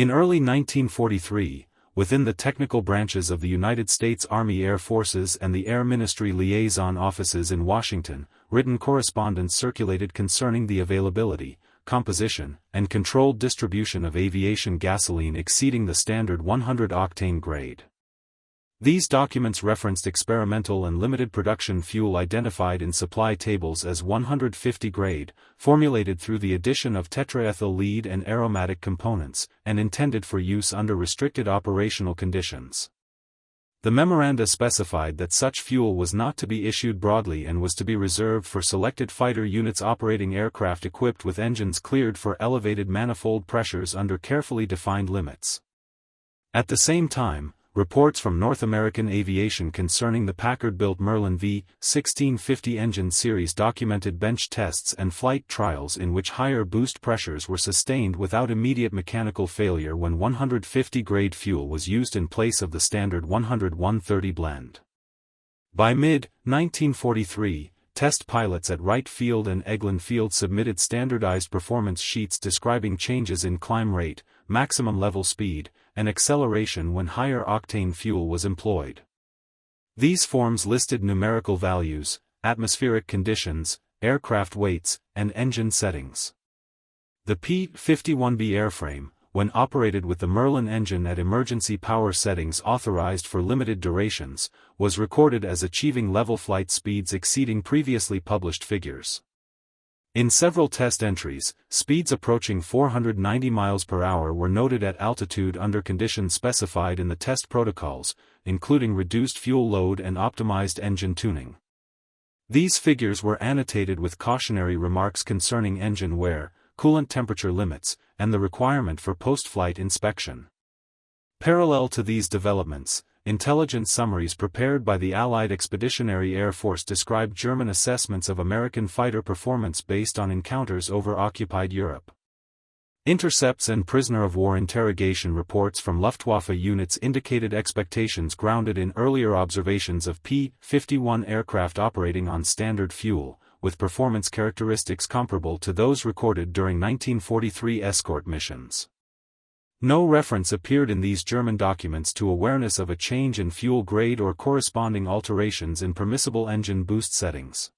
In early 1943, within the technical branches of the United States Army Air Forces and the Air Ministry liaison offices in Washington, written correspondence circulated concerning the availability, composition, and controlled distribution of aviation gasoline exceeding the standard 100-octane grade. These documents referenced experimental and limited production fuel identified in supply tables as 150 grade, formulated through the addition of tetraethyl lead and aromatic components, and intended for use under restricted operational conditions. The memoranda specified that such fuel was not to be issued broadly and was to be reserved for selected fighter units operating aircraft equipped with engines cleared for elevated manifold pressures under carefully defined limits. At the same time, reports from North American Aviation concerning the Packard-built Merlin V-1650 engine series documented bench tests and flight trials in which higher boost pressures were sustained without immediate mechanical failure when 150 grade fuel was used in place of the standard 100-130 blend. By mid-1943, test pilots at Wright Field and Eglin Field submitted standardized performance sheets describing changes in climb rate, maximum level speed, and acceleration when higher octane fuel was employed. These forms listed numerical values, atmospheric conditions, aircraft weights, and engine settings. The P-51B airframe, when operated with the Merlin engine at emergency power settings authorized for limited durations, was recorded as achieving level flight speeds exceeding previously published figures. In several test entries, speeds approaching 490 miles per hour were noted at altitude under conditions specified in the test protocols, including reduced fuel load and optimized engine tuning. These figures were annotated with cautionary remarks concerning engine wear, coolant temperature limits, and the requirement for post-flight inspection. Parallel to these developments, intelligence summaries prepared by the Allied Expeditionary Air Force described German assessments of American fighter performance based on encounters over occupied Europe. Intercepts and prisoner-of-war interrogation reports from Luftwaffe units indicated expectations grounded in earlier observations of P-51 aircraft operating on standard fuel, with performance characteristics comparable to those recorded during 1943 escort missions. No reference appeared in these German documents to awareness of a change in fuel grade or corresponding alterations in permissible engine boost settings.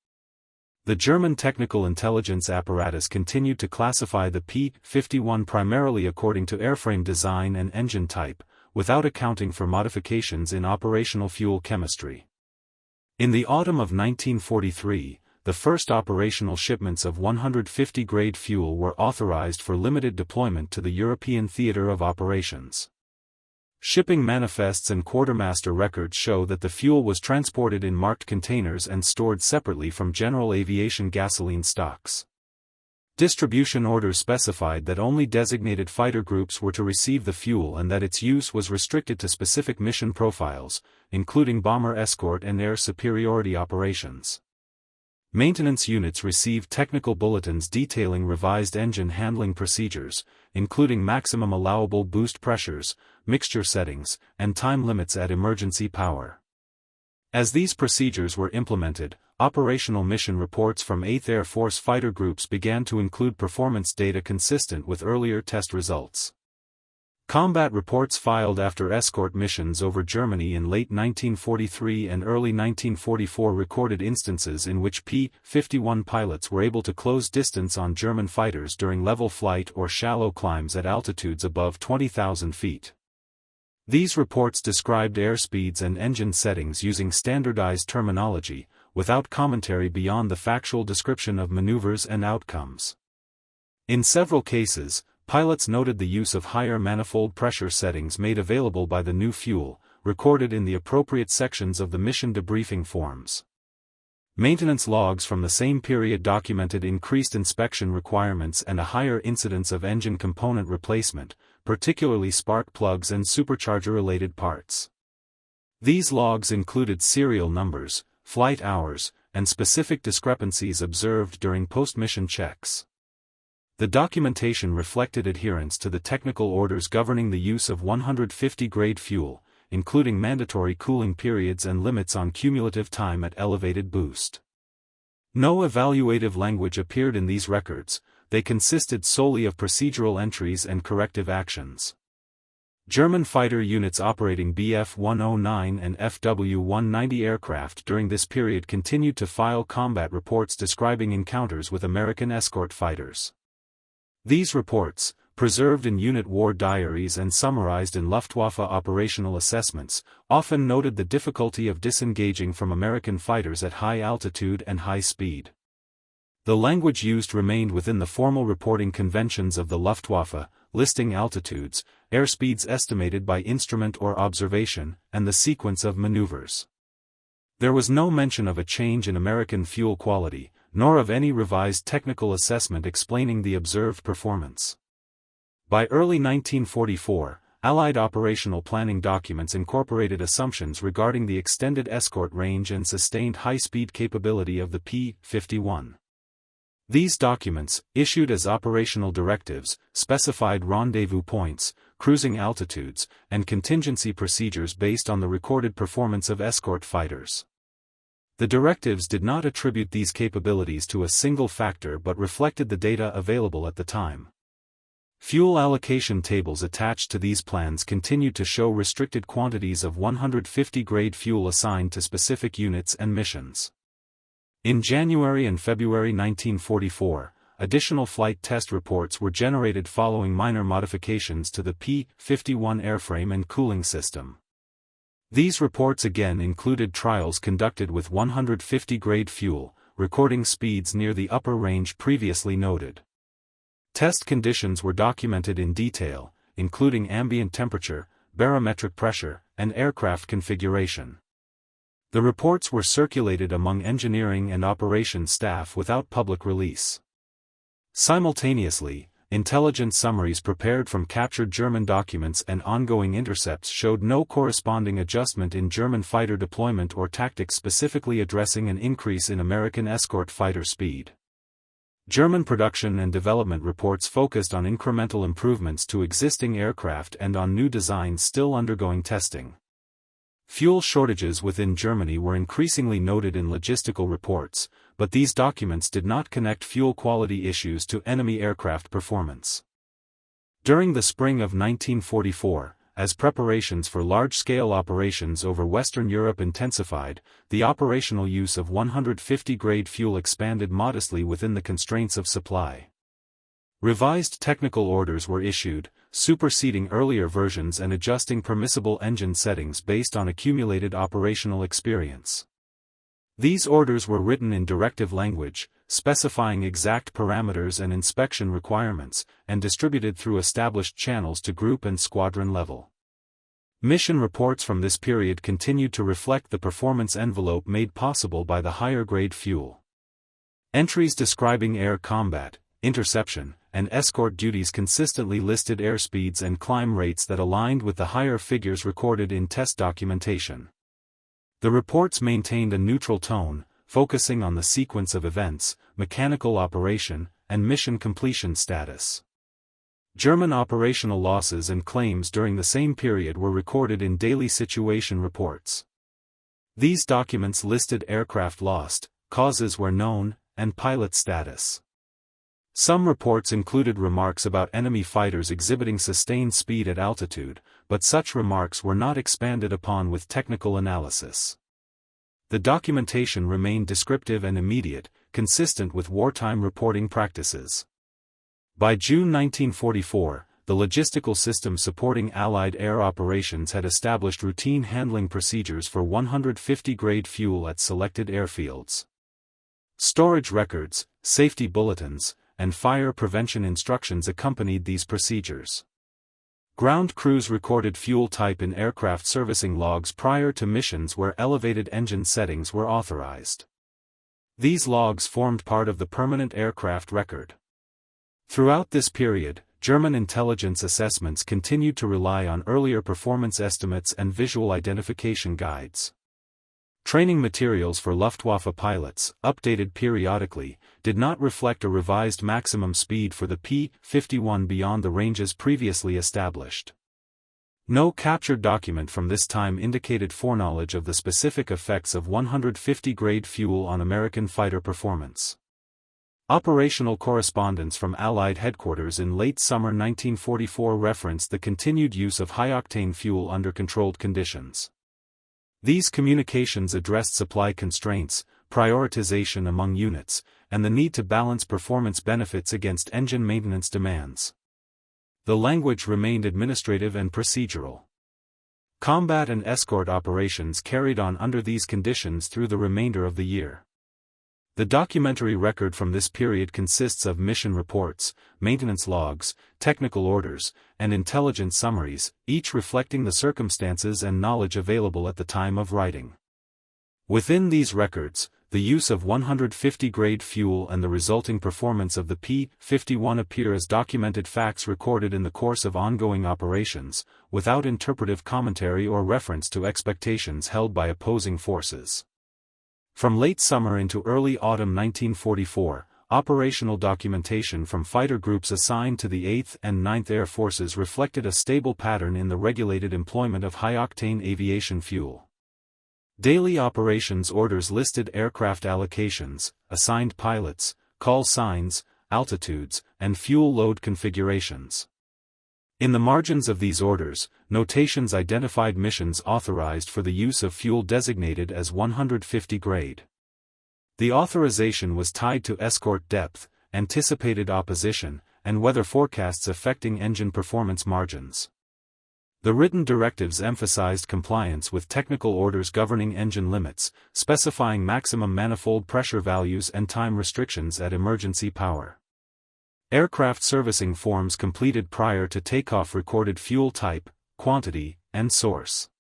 The German technical intelligence apparatus continued to classify the P-51 primarily according to airframe design and engine type, without accounting for modifications in operational fuel chemistry. In the autumn of 1943, the first operational shipments of 150 grade fuel were authorized for limited deployment to the European theater of operations. Shipping manifests and quartermaster records show that the fuel was transported in marked containers and stored separately from general aviation gasoline stocks. Distribution orders specified that only designated fighter groups were to receive the fuel and that its use was restricted to specific mission profiles, including bomber escort and air superiority operations. Maintenance units received technical bulletins detailing revised engine handling procedures, including maximum allowable boost pressures, mixture settings, and time limits at emergency power. As these procedures were implemented, operational mission reports from 8th Air Force fighter groups began to include performance data consistent with earlier test results. Combat reports filed after escort missions over Germany in late 1943 and early 1944 recorded instances in which P-51 pilots were able to close distance on German fighters during level flight or shallow climbs at altitudes above 20,000 feet. These reports described airspeeds and engine settings using standardized terminology, without commentary beyond the factual description of maneuvers and outcomes. In several cases, pilots noted the use of higher manifold pressure settings made available by the new fuel, recorded in the appropriate sections of the mission debriefing forms. Maintenance logs from the same period documented increased inspection requirements and a higher incidence of engine component replacement, particularly spark plugs and supercharger-related parts. These logs included serial numbers, flight hours, and specific discrepancies observed during post-mission checks. The documentation reflected adherence to the technical orders governing the use of 150 grade fuel, including mandatory cooling periods and limits on cumulative time at elevated boost. No evaluative language appeared in these records, they consisted solely of procedural entries and corrective actions. German fighter units operating Bf-109 and Fw-190 aircraft during this period continued to file combat reports describing encounters with American escort fighters. These reports, preserved in unit war diaries and summarized in Luftwaffe operational assessments, often noted the difficulty of disengaging from American fighters at high altitude and high speed. The language used remained within the formal reporting conventions of the Luftwaffe, listing altitudes, airspeeds estimated by instrument or observation, and the sequence of maneuvers. There was no mention of a change in American fuel quality, nor of any revised technical assessment explaining the observed performance. By early 1944, Allied operational planning documents incorporated assumptions regarding the extended escort range and sustained high-speed capability of the P-51. These documents, issued as operational directives, specified rendezvous points, cruising altitudes, and contingency procedures based on the recorded performance of escort fighters. The directives did not attribute these capabilities to a single factor but reflected the data available at the time. Fuel allocation tables attached to these plans continued to show restricted quantities of 150 grade fuel assigned to specific units and missions. In January and February 1944, additional flight test reports were generated following minor modifications to the P-51 airframe and cooling system. These reports again included trials conducted with 150 grade fuel, recording speeds near the upper range previously noted. Test conditions were documented in detail, including ambient temperature, barometric pressure, and aircraft configuration. The reports were circulated among engineering and operations staff without public release. Simultaneously, intelligence summaries prepared from captured German documents and ongoing intercepts showed no corresponding adjustment in German fighter deployment or tactics specifically addressing an increase in American escort fighter speed. German production and development reports focused on incremental improvements to existing aircraft and on new designs still undergoing testing. Fuel shortages within Germany were increasingly noted in logistical reports, but these documents did not connect fuel quality issues to enemy aircraft performance. During the spring of 1944, as preparations for large-scale operations over Western Europe intensified, the operational use of 150 grade fuel expanded modestly within the constraints of supply. Revised technical orders were issued, superseding earlier versions and adjusting permissible engine settings based on accumulated operational experience. These orders were written in directive language, specifying exact parameters and inspection requirements, and distributed through established channels to group and squadron level. Mission reports from this period continued to reflect the performance envelope made possible by the higher-grade fuel. Entries describing air combat, interception, and escort duties consistently listed airspeeds and climb rates that aligned with the higher figures recorded in test documentation. The reports maintained a neutral tone, focusing on the sequence of events, mechanical operation, and mission completion status. German operational losses and claims during the same period were recorded in daily situation reports. These documents listed aircraft lost, causes were known, and pilot status. Some reports included remarks about enemy fighters exhibiting sustained speed at altitude, but such remarks were not expanded upon with technical analysis. The documentation remained descriptive and immediate, consistent with wartime reporting practices. By June 1944, the logistical system supporting Allied air operations had established routine handling procedures for 150 grade fuel at selected airfields. Storage records, safety bulletins, and fire prevention instructions accompanied these procedures. Ground crews recorded fuel type in aircraft servicing logs prior to missions where elevated engine settings were authorized. These logs formed part of the permanent aircraft record. Throughout this period, German intelligence assessments continued to rely on earlier performance estimates and visual identification guides. Training materials for Luftwaffe pilots, updated periodically, did not reflect a revised maximum speed for the P-51 beyond the ranges previously established. No captured document from this time indicated foreknowledge of the specific effects of 150 grade fuel on American fighter performance. Operational correspondence from Allied headquarters in late summer 1944 referenced the continued use of high-octane fuel under controlled conditions. These communications addressed supply constraints, prioritization among units, and the need to balance performance benefits against engine maintenance demands. The language remained administrative and procedural. Combat and escort operations carried on under these conditions through the remainder of the year. The documentary record from this period consists of mission reports, maintenance logs, technical orders, and intelligence summaries, each reflecting the circumstances and knowledge available at the time of writing. Within these records, the use of 150 grade fuel and the resulting performance of the P-51 appear as documented facts recorded in the course of ongoing operations, without interpretive commentary or reference to expectations held by opposing forces. From late summer into early autumn 1944, operational documentation from fighter groups assigned to the 8th and 9th Air Forces reflected a stable pattern in the regulated employment of high-octane aviation fuel. Daily operations orders listed aircraft allocations, assigned pilots, call signs, altitudes, and fuel load configurations. In the margins of these orders, notations identified missions authorized for the use of fuel designated as 150 grade. The authorization was tied to escort depth, anticipated opposition, and weather forecasts affecting engine performance margins. The written directives emphasized compliance with technical orders governing engine limits, specifying maximum manifold pressure values and time restrictions at emergency power. Aircraft servicing forms completed prior to takeoff recorded fuel type, quantity, and source.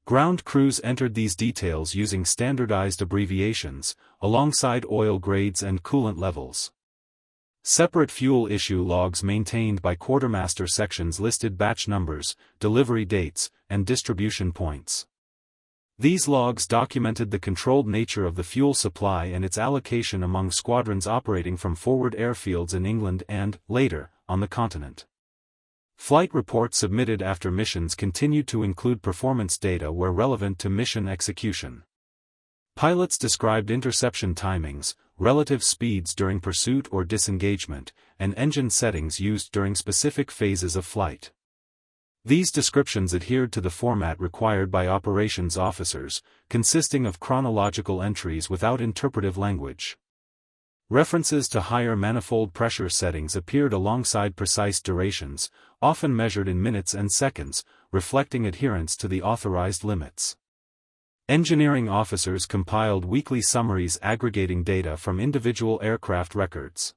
Ground crews entered these details using standardized abbreviations, alongside oil grades and coolant levels. Separate fuel issue logs maintained by quartermaster sections listed batch numbers, delivery dates, and distribution points. These logs documented the controlled nature of the fuel supply and its allocation among squadrons operating from forward airfields in England and, later, on the continent. Flight reports submitted after missions continued to include performance data where relevant to mission execution. Pilots described interception timings, relative speeds during pursuit or disengagement, and engine settings used during specific phases of flight. These descriptions adhered to the format required by operations officers, consisting of chronological entries without interpretive language. References to higher manifold pressure settings appeared alongside precise durations, often measured in minutes and seconds, reflecting adherence to the authorized limits. Engineering officers compiled weekly summaries aggregating data from individual aircraft records.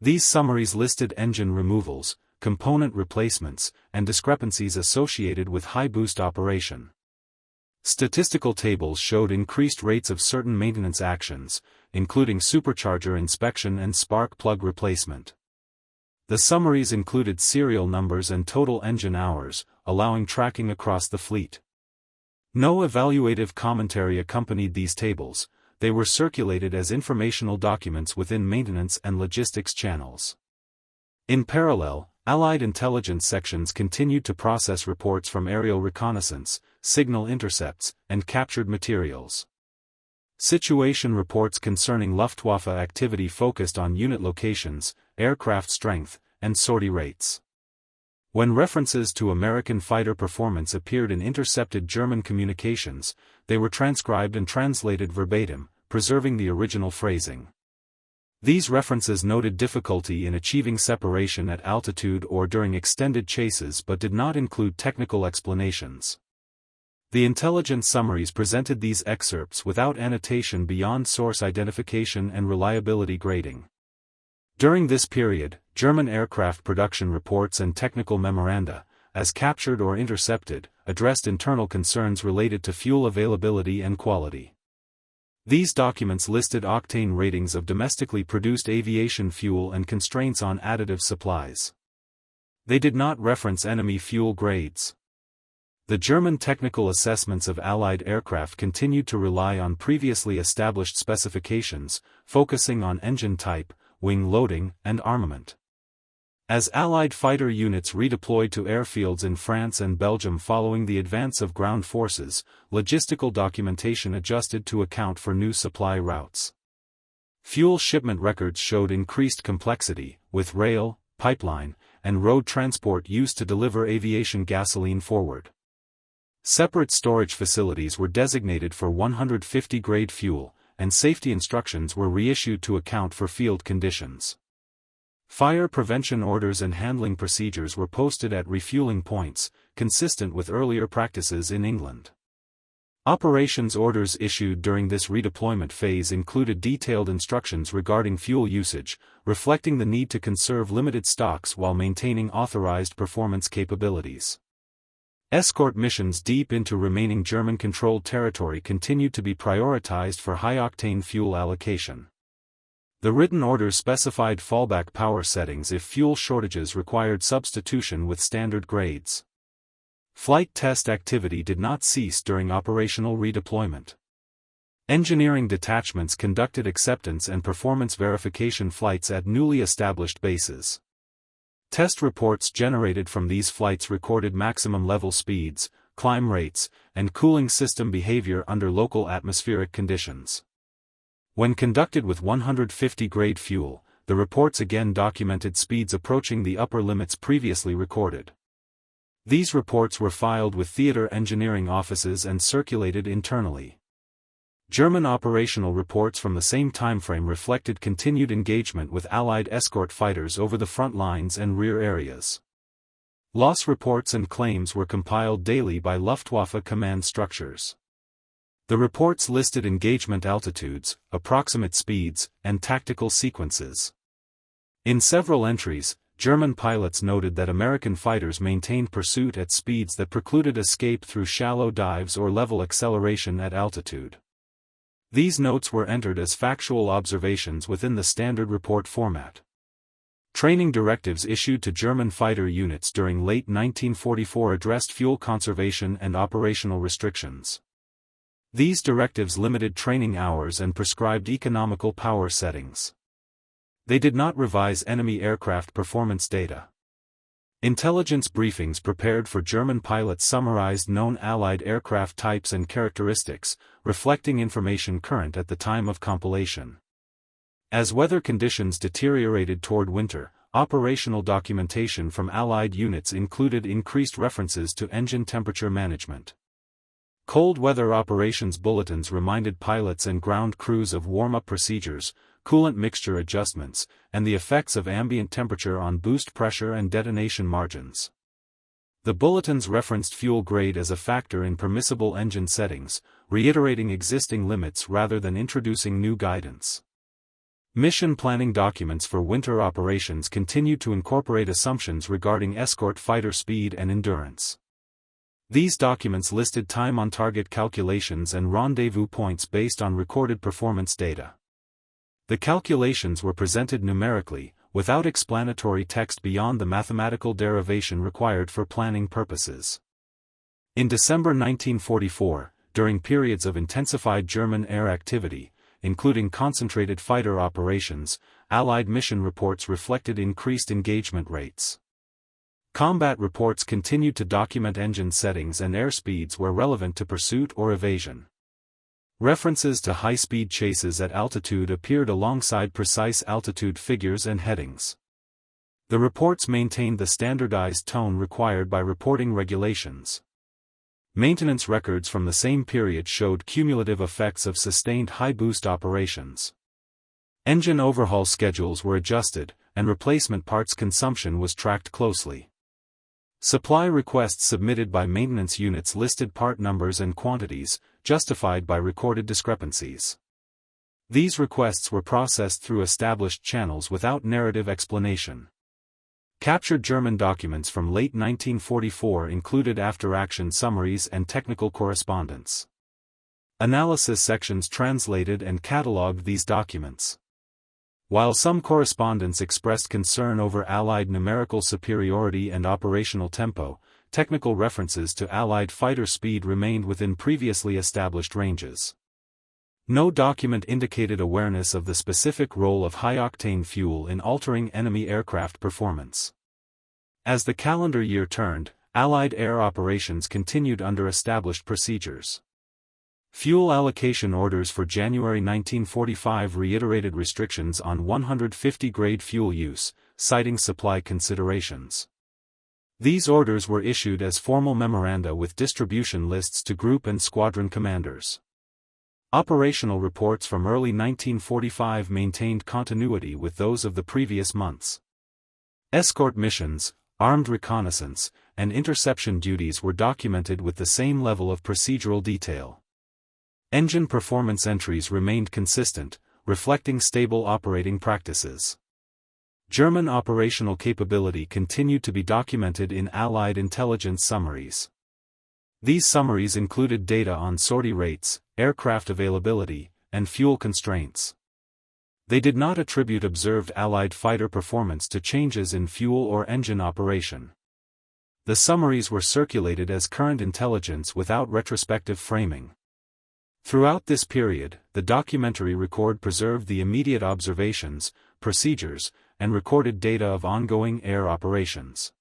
These summaries listed engine removals, component replacements, and discrepancies associated with high-boost operation. Statistical tables showed increased rates of certain maintenance actions, including supercharger inspection and spark plug replacement. The summaries included serial numbers and total engine hours, allowing tracking across the fleet. No evaluative commentary accompanied these tables, they were circulated as informational documents within maintenance and logistics channels. In parallel, Allied intelligence sections continued to process reports from aerial reconnaissance, signal intercepts, and captured materials. Situation reports concerning Luftwaffe activity focused on unit locations, aircraft strength, and sortie rates. When references to American fighter performance appeared in intercepted German communications, they were transcribed and translated verbatim, preserving the original phrasing. These references noted difficulty in achieving separation at altitude or during extended chases but did not include technical explanations. The intelligence summaries presented these excerpts without annotation beyond source identification and reliability grading. During this period, German aircraft production reports and technical memoranda, as captured or intercepted, addressed internal concerns related to fuel availability and quality. These documents listed octane ratings of domestically produced aviation fuel and constraints on additive supplies. They did not reference enemy fuel grades. The German technical assessments of Allied aircraft continued to rely on previously established specifications, focusing on engine type, wing loading, and armament. As Allied fighter units redeployed to airfields in France and Belgium following the advance of ground forces, logistical documentation adjusted to account for new supply routes. Fuel shipment records showed increased complexity, with rail, pipeline, and road transport used to deliver aviation gasoline forward. Separate storage facilities were designated for 150 grade fuel, and safety instructions were reissued to account for field conditions. Fire prevention orders and handling procedures were posted at refueling points, consistent with earlier practices in England. Operations orders issued during this redeployment phase included detailed instructions regarding fuel usage, reflecting the need to conserve limited stocks while maintaining authorized performance capabilities. Escort missions deep into remaining German-controlled territory continued to be prioritized for high-octane fuel allocation. The written orders specified fallback power settings if fuel shortages required substitution with standard grades. Flight test activity did not cease during operational redeployment. Engineering detachments conducted acceptance and performance verification flights at newly established bases. Test reports generated from these flights recorded maximum level speeds, climb rates, and cooling system behavior under local atmospheric conditions. When conducted with 150 grade fuel, the reports again documented speeds approaching the upper limits previously recorded. These reports were filed with theater engineering offices and circulated internally. German operational reports from the same timeframe reflected continued engagement with Allied escort fighters over the front lines and rear areas. Loss reports and claims were compiled daily by Luftwaffe command structures. The reports listed engagement altitudes, approximate speeds, and tactical sequences. In several entries, German pilots noted that American fighters maintained pursuit at speeds that precluded escape through shallow dives or level acceleration at altitude. These notes were entered as factual observations within the standard report format. Training directives issued to German fighter units during late 1944 addressed fuel conservation and operational restrictions. These directives limited training hours and prescribed economical power settings. They did not revise enemy aircraft performance data. Intelligence briefings prepared for German pilots summarized known Allied aircraft types and characteristics, reflecting information current at the time of compilation. As weather conditions deteriorated toward winter, operational documentation from Allied units included increased references to engine temperature management. Cold weather operations bulletins reminded pilots and ground crews of warm-up procedures, coolant mixture adjustments, and the effects of ambient temperature on boost pressure and detonation margins. The bulletins referenced fuel grade as a factor in permissible engine settings, reiterating existing limits rather than introducing new guidance. Mission planning documents for winter operations continued to incorporate assumptions regarding escort fighter speed and endurance. These documents listed time-on-target calculations and rendezvous points based on recorded performance data. The calculations were presented numerically, without explanatory text beyond the mathematical derivation required for planning purposes. In December 1944, during periods of intensified German air activity, including concentrated fighter operations, Allied mission reports reflected increased engagement rates. Combat reports continued to document engine settings and airspeeds where relevant to pursuit or evasion. References to high-speed chases at altitude appeared alongside precise altitude figures and headings. The reports maintained the standardized tone required by reporting regulations. Maintenance records from the same period showed cumulative effects of sustained high-boost operations. Engine overhaul schedules were adjusted, and replacement parts consumption was tracked closely. Supply requests submitted by maintenance units listed part numbers and quantities, justified by recorded discrepancies. These requests were processed through established channels without narrative explanation. Captured German documents from late 1944 included after-action summaries and technical correspondence. Analysis sections translated and catalogued these documents. While some correspondents expressed concern over Allied numerical superiority and operational tempo, technical references to Allied fighter speed remained within previously established ranges. No document indicated awareness of the specific role of high-octane fuel in altering enemy aircraft performance. As the calendar year turned, Allied air operations continued under established procedures. Fuel allocation orders for January 1945 reiterated restrictions on 150-grade fuel use, citing supply considerations. These orders were issued as formal memoranda with distribution lists to group and squadron commanders. Operational reports from early 1945 maintained continuity with those of the previous months. Escort missions, armed reconnaissance, and interception duties were documented with the same level of procedural detail. Engine performance entries remained consistent, reflecting stable operating practices. German operational capability continued to be documented in Allied intelligence summaries. These summaries included data on sortie rates, aircraft availability, and fuel constraints. They did not attribute observed Allied fighter performance to changes in fuel or engine operation. The summaries were circulated as current intelligence without retrospective framing. Throughout this period, the documentary record preserved the immediate observations, procedures, and recorded data of ongoing air operations.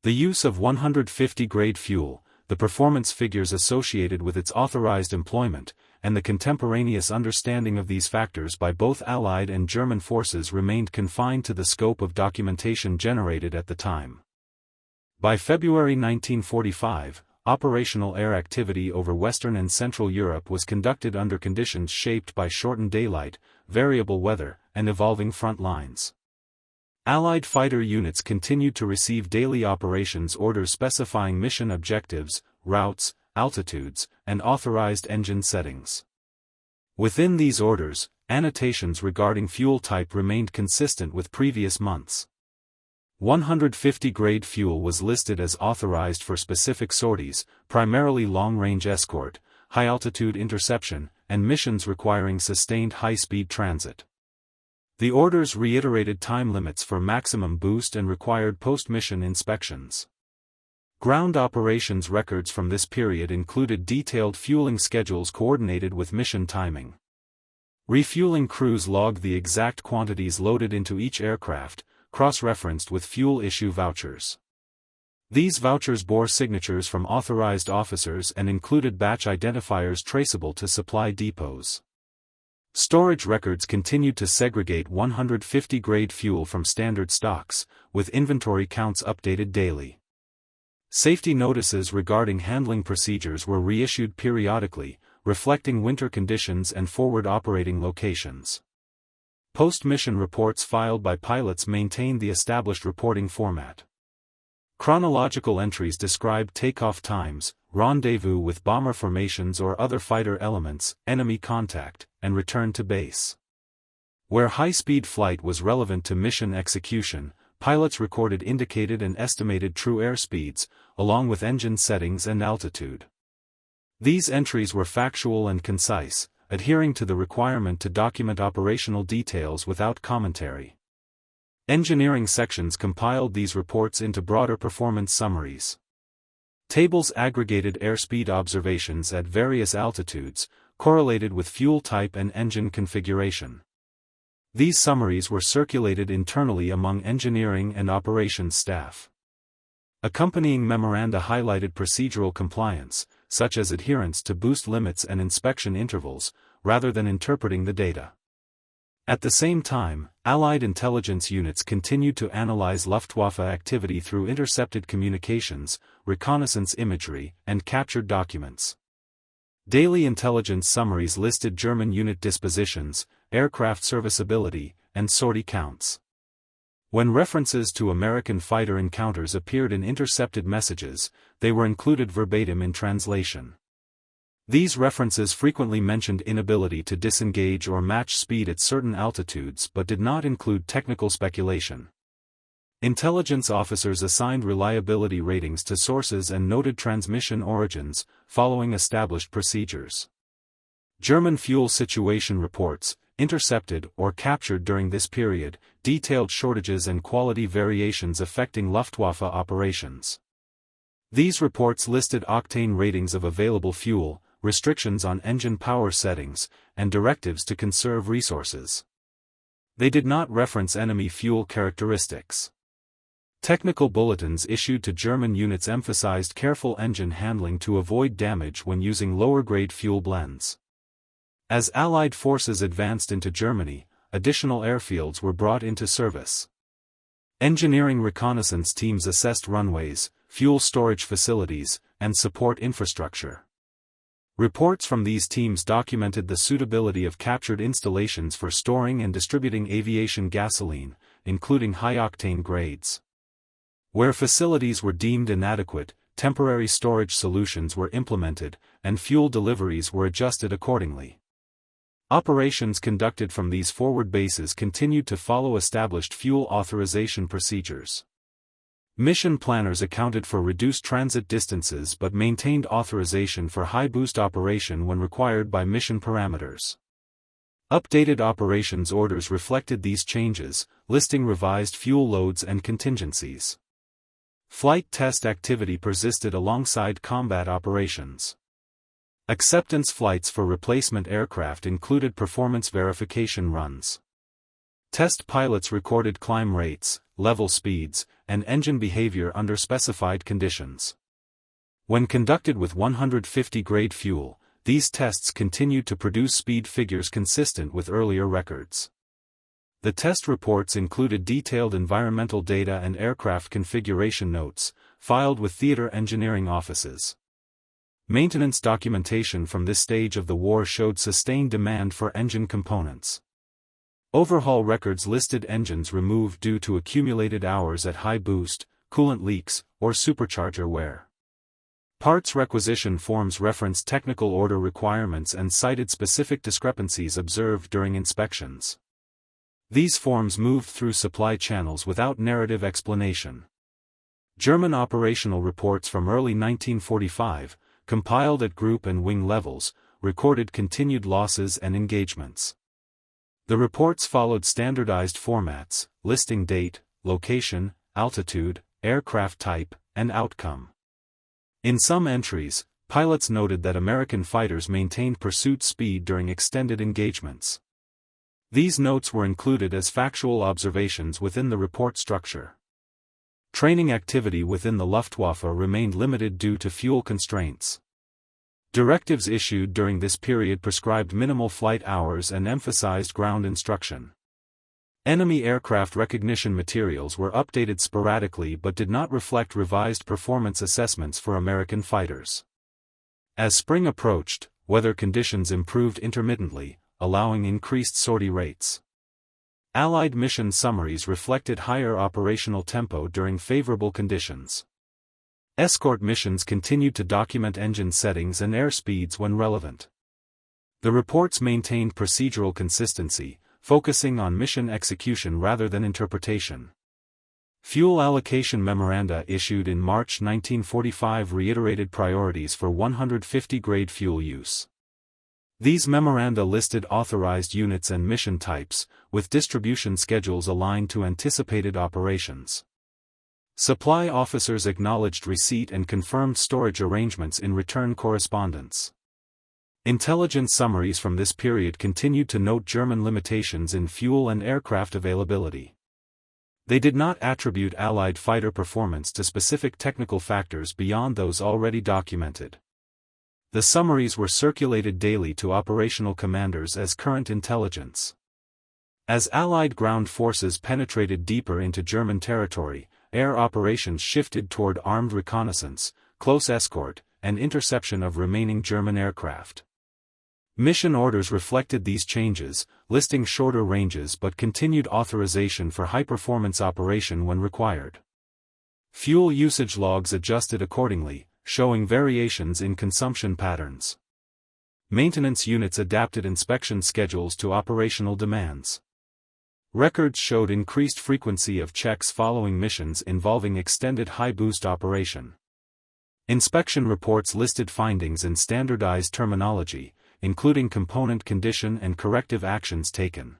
The use of 150-grade fuel, the performance figures associated with its authorized employment, and the contemporaneous understanding of these factors by both Allied and German forces remained confined to the scope of documentation generated at the time. By February 1945, operational air activity over Western and Central Europe was conducted under conditions shaped by shortened daylight, variable weather, and evolving front lines. Allied fighter units continued to receive daily operations orders specifying mission objectives, routes, altitudes, and authorized engine settings. Within these orders, annotations regarding fuel type remained consistent with previous months. 150-grade fuel was listed as authorized for specific sorties, primarily long-range escort, high-altitude interception, and missions requiring sustained high-speed transit. The orders reiterated time limits for maximum boost and required post-mission inspections. Ground operations records from this period included detailed fueling schedules coordinated with mission timing. Refueling crews logged the exact quantities loaded into each aircraft, cross-referenced with fuel issue vouchers. These vouchers bore signatures from authorized officers and included batch identifiers traceable to supply depots. Storage records continued to segregate 150-grade fuel from standard stocks, with inventory counts updated daily. Safety notices regarding handling procedures were reissued periodically, reflecting winter conditions and forward operating locations. Post-mission reports filed by pilots maintained the established reporting format. Chronological entries described takeoff times, rendezvous with bomber formations or other fighter elements, enemy contact, and return to base. Where high-speed flight was relevant to mission execution, pilots recorded indicated and estimated true airspeeds, along with engine settings and altitude. These entries were factual and concise, adhering to the requirement to document operational details without commentary. Engineering sections compiled these reports into broader performance summaries. Tables aggregated airspeed observations at various altitudes, correlated with fuel type and engine configuration. These summaries were circulated internally among engineering and operations staff. Accompanying memoranda highlighted procedural compliance, such as adherence to boost limits and inspection intervals, rather than interpreting the data. At the same time, Allied intelligence units continued to analyze Luftwaffe activity through intercepted communications, reconnaissance imagery, and captured documents. Daily intelligence summaries listed German unit dispositions, aircraft serviceability, and sortie counts. When references to American fighter encounters appeared in intercepted messages, they were included verbatim in translation. These references frequently mentioned inability to disengage or match speed at certain altitudes but did not include technical speculation. Intelligence officers assigned reliability ratings to sources and noted transmission origins, following established procedures. German fuel situation reports, intercepted or captured during this period, detailed shortages and quality variations affecting Luftwaffe operations. These reports listed octane ratings of available fuel, restrictions on engine power settings, and directives to conserve resources. They did not reference enemy fuel characteristics. Technical bulletins issued to German units emphasized careful engine handling to avoid damage when using lower-grade fuel blends. As Allied forces advanced into Germany, additional airfields were brought into service. Engineering reconnaissance teams assessed runways, fuel storage facilities, and support infrastructure. Reports from these teams documented the suitability of captured installations for storing and distributing aviation gasoline, including high-octane grades. Where facilities were deemed inadequate, temporary storage solutions were implemented, and fuel deliveries were adjusted accordingly. Operations conducted from these forward bases continued to follow established fuel authorization procedures. Mission planners accounted for reduced transit distances but maintained authorization for high-boost operation when required by mission parameters. Updated operations orders reflected these changes, listing revised fuel loads and contingencies. Flight test activity persisted alongside combat operations. Acceptance flights for replacement aircraft included performance verification runs. Test pilots recorded climb rates, level speeds, and engine behavior under specified conditions. When conducted with 150 grade fuel, these tests continued to produce speed figures consistent with earlier records. The test reports included detailed environmental data and aircraft configuration notes, filed with theater engineering offices. Maintenance documentation from this stage of the war showed sustained demand for engine components. Overhaul records listed engines removed due to accumulated hours at high boost, coolant leaks, or supercharger wear. Parts requisition forms referenced technical order requirements and cited specific discrepancies observed during inspections. These forms moved through supply channels without narrative explanation. German operational reports from early 1945, compiled at group and wing levels, recorded continued losses and engagements. The reports followed standardized formats, listing date, location, altitude, aircraft type, and outcome. In some entries, pilots noted that American fighters maintained pursuit speed during extended engagements. These notes were included as factual observations within the report structure. Training activity within the Luftwaffe remained limited due to fuel constraints. Directives issued during this period prescribed minimal flight hours and emphasized ground instruction. Enemy aircraft recognition materials were updated sporadically but did not reflect revised performance assessments for American fighters. As spring approached, weather conditions improved intermittently, allowing increased sortie rates. Allied mission summaries reflected higher operational tempo during favorable conditions. Escort missions continued to document engine settings and airspeeds when relevant. The reports maintained procedural consistency, focusing on mission execution rather than interpretation. Fuel allocation memoranda issued in March 1945 reiterated priorities for 150 grade fuel use. These memoranda listed authorized units and mission types, with distribution schedules aligned to anticipated operations. Supply officers acknowledged receipt and confirmed storage arrangements in return correspondence. Intelligence summaries from this period continued to note German limitations in fuel and aircraft availability. They did not attribute Allied fighter performance to specific technical factors beyond those already documented. The summaries were circulated daily to operational commanders as current intelligence. As Allied ground forces penetrated deeper into German territory, air operations shifted toward armed reconnaissance, close escort, and interception of remaining German aircraft. Mission orders reflected these changes, listing shorter ranges but continued authorization for high-performance operation when required. Fuel usage logs adjusted accordingly, showing variations in consumption patterns. Maintenance units adapted inspection schedules to operational demands. Records showed increased frequency of checks following missions involving extended high-boost operation. Inspection reports listed findings in standardized terminology, including component condition and corrective actions taken.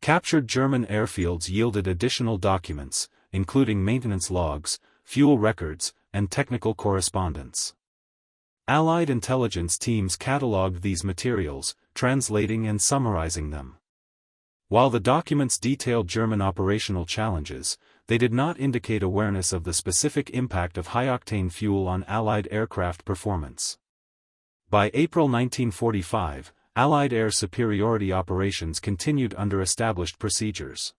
Captured German airfields yielded additional documents, including maintenance logs, fuel records, and technical correspondence. Allied intelligence teams catalogued these materials, translating and summarizing them. While the documents detailed German operational challenges, they did not indicate awareness of the specific impact of high-octane fuel on Allied aircraft performance. By April 1945, Allied air superiority operations continued under established procedures.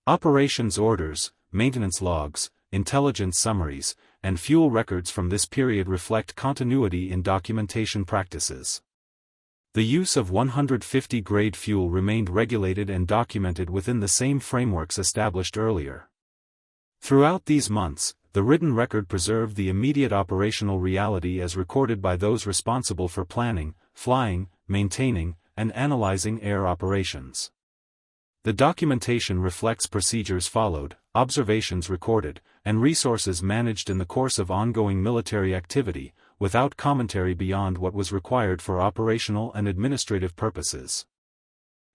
Operations orders, maintenance logs, intelligence summaries, and fuel records from this period reflect continuity in documentation practices. The use of 150 grade fuel remained regulated and documented within the same frameworks established earlier. Throughout these months, the written record preserved the immediate operational reality as recorded by those responsible for planning, flying, maintaining, and analyzing air operations. The documentation reflects procedures followed, observations recorded, and resources managed in the course of ongoing military activity, without commentary beyond what was required for operational and administrative purposes.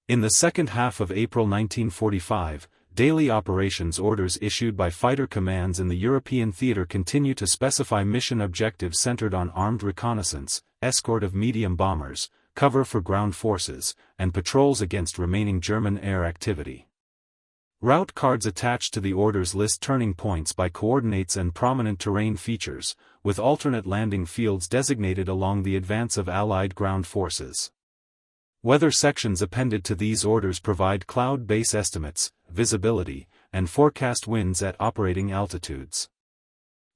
In the second half of April 1945, daily operations orders issued by fighter commands in the European theater continue to specify mission objectives centered on armed reconnaissance, escort of medium bombers, cover for ground forces, and patrols against remaining German air activity. Route cards attached to the orders list turning points by coordinates and prominent terrain features, with alternate landing fields designated along the advance of Allied ground forces. Weather sections appended to these orders provide cloud base estimates, visibility, and forecast winds at operating altitudes.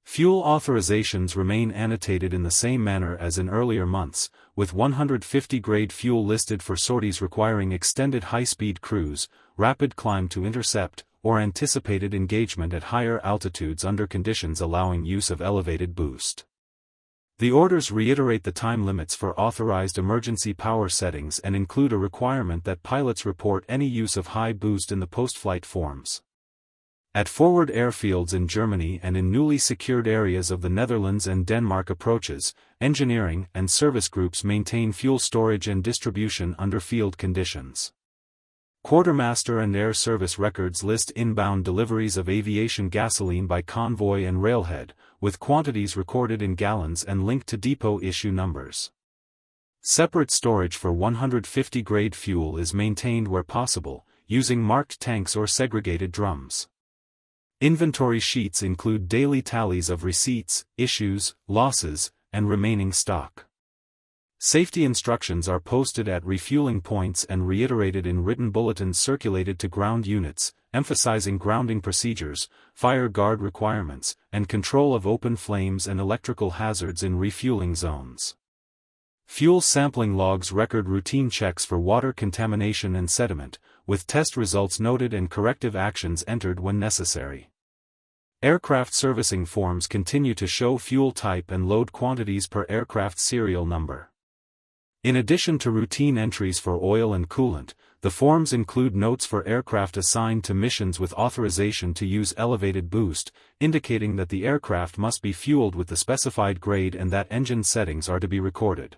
Fuel authorizations remain annotated in the same manner as in earlier months, with 150 grade fuel listed for sorties requiring extended high-speed cruise, rapid climb to intercept, or anticipated engagement at higher altitudes under conditions allowing use of elevated boost. The orders reiterate the time limits for authorized emergency power settings and include a requirement that pilots report any use of high boost in the post-flight forms. At forward airfields in Germany and in newly secured areas of the Netherlands and Denmark approaches, engineering and service groups maintain fuel storage and distribution under field conditions. Quartermaster and air service records list inbound deliveries of aviation gasoline by convoy and railhead, with quantities recorded in gallons and linked to depot issue numbers. Separate storage for 150 grade fuel is maintained where possible, using marked tanks or segregated drums. Inventory sheets include daily tallies of receipts, issues, losses, and remaining stock. Safety instructions are posted at refueling points and reiterated in written bulletins circulated to ground units, emphasizing grounding procedures, fire guard requirements, and control of open flames and electrical hazards in refueling zones. Fuel sampling logs record routine checks for water contamination and sediment, with test results noted and corrective actions entered when necessary. Aircraft servicing forms continue to show fuel type and load quantities per aircraft serial number. In addition to routine entries for oil and coolant, the forms include notes for aircraft assigned to missions with authorization to use elevated boost, indicating that the aircraft must be fueled with the specified grade and that engine settings are to be recorded.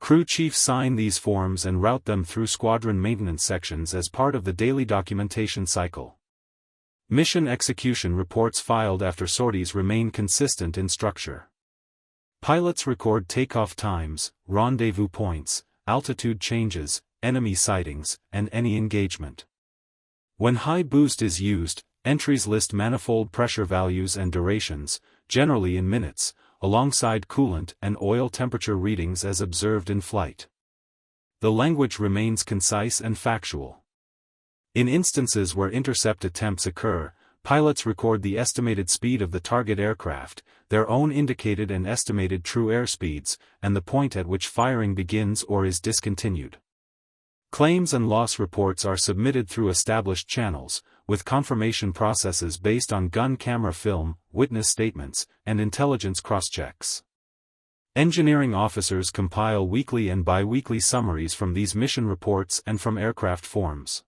Crew chiefs sign these forms and route them through squadron maintenance sections as part of the daily documentation cycle. Mission execution reports filed after sorties remain consistent in structure. Pilots record takeoff times, rendezvous points, altitude changes, enemy sightings, and any engagement. When high boost is used, entries list manifold pressure values and durations, generally in minutes, alongside coolant and oil temperature readings as observed in flight. The language remains concise and factual. In instances where intercept attempts occur, pilots record the estimated speed of the target aircraft, their own indicated and estimated true airspeeds, and the point at which firing begins or is discontinued. Claims and loss reports are submitted through established channels, with confirmation processes based on gun camera film, witness statements, and intelligence crosschecks. Engineering officers compile weekly and bi-weekly summaries from these mission reports and from aircraft forms.